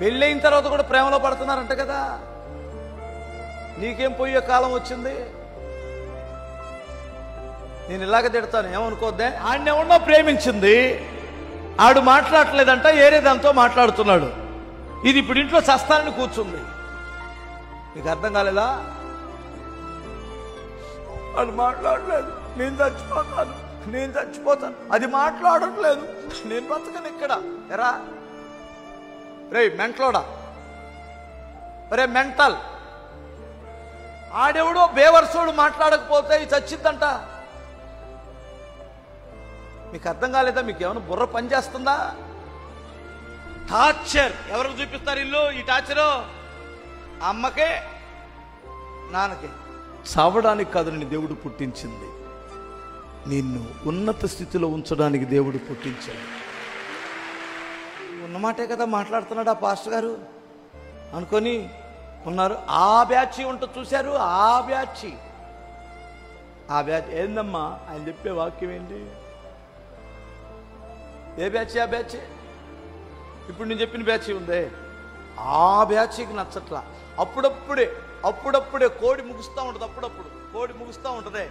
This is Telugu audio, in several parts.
పెళ్ళైన తర్వాత కూడా ప్రేమలో పడుతున్నారంట కదా. నీకేం పోయే కాలం వచ్చింది? నేను ఇలాగ తిడతాను, ఏమనుకోద్దే. ఆయన ఎవరినో ప్రేమించింది, ఆడు మాట్లాడలేదంట, ఏరే దాంతో మాట్లాడుతున్నాడు. ఇది ఇప్పుడు ఇంట్లో చస్తానని కూర్చుంది. నీకు అర్థం కాలేదా? అది మాట్లాడలేదు, నేను చచ్చిపోతాను, నేను చచ్చిపోతాను. అది మాట్లాడట్లేదు, నేను బతకను ఇక్కడ. ఎరా రే మెంటలోడా, రే మెంటల్, ఆడెవడో బేవర్సోడు మాట్లాడకపోతే చచ్చిద్దంట. మీకు అర్థం కాలేదా? మీకు ఏమైనా బుర్ర పనిచేస్తుందా? టార్చర్ ఎవరికి చూపిస్తారు ఇల్లు? ఈ టార్చరు అమ్మకే నాన్నకే. చావడానికి కాదు నిన్ను దేవుడు పుట్టించింది, నిన్ను ఉన్నత స్థితిలో ఉంచడానికి దేవుడు పుట్టించాడు. ఉన్నమాటే కదా మాట్లాడుతున్నాడు ఆ పాస్టర్ గారు అనుకొని ఉన్నారు. ఆ బ్యాచ్ ఉంటుంది చూశారు, ఆ బ్యాచ్ ఏందమ్మా ఆయన చెప్పే వాక్యం ఏంటి? ఏ బ్యాచ్? ఆ బ్యాచ్ ఇప్పుడు నేను చెప్పిన బ్యాచ్ ఉందే, ఆ బ్యాచ్కి నచ్చట్లా. అప్పుడప్పుడే కోడి ముగుస్తూ ఉంటుంది, అప్పుడప్పుడు కోడి ముగుస్తూ ఉంటుంది.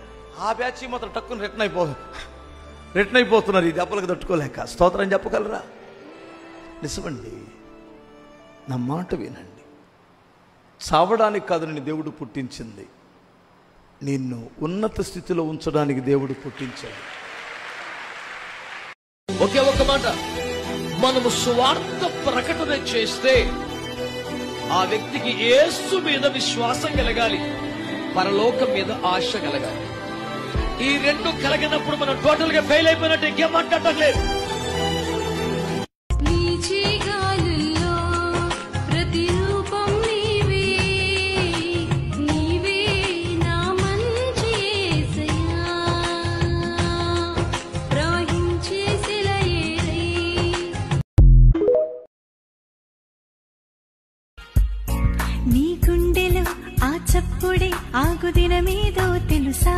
ఆ బ్యాచ్ మాత్రం టక్కుని రిటర్న్ అయిపోతున్నారు ఈ దెబ్బలకు తట్టుకోలేక. స్తోత్రం చెప్పగలరా? నిజమండి, నా మాట వినండి. చావడానికి కాదు నిన్ను దేవుడు పుట్టించింది, నిన్ను ఉన్నత స్థితిలో ఉంచడానికి దేవుడు పుట్టించాడు. ఒకే ఒక మాట, మనము సువార్త ప్రకటన చేస్తే ఆ వ్యక్తికి యేసు మీద విశ్వాసం కలగాలి, పరలోకం మీద ఆశ కలగాలి. ఈ రెండు కలిగినప్పుడు మనం టోటల్ గా ఫెయిల్ అయిపోయినట్టు ఇంకేం మాట్లాడలేదు. నీ గుండెలో ఆ చప్పుడే ఆగు దినమేదో తెలుసా?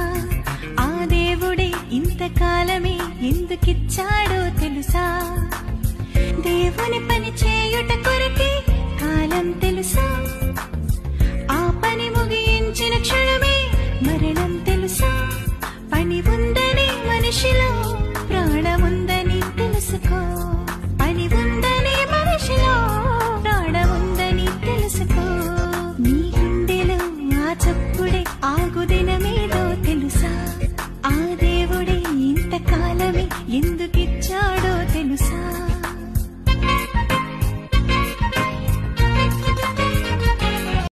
ఆ దేవుడే ఇంతకాలమే ఎందుకిచ్చాడో తెలుసా? దేవుని పని చే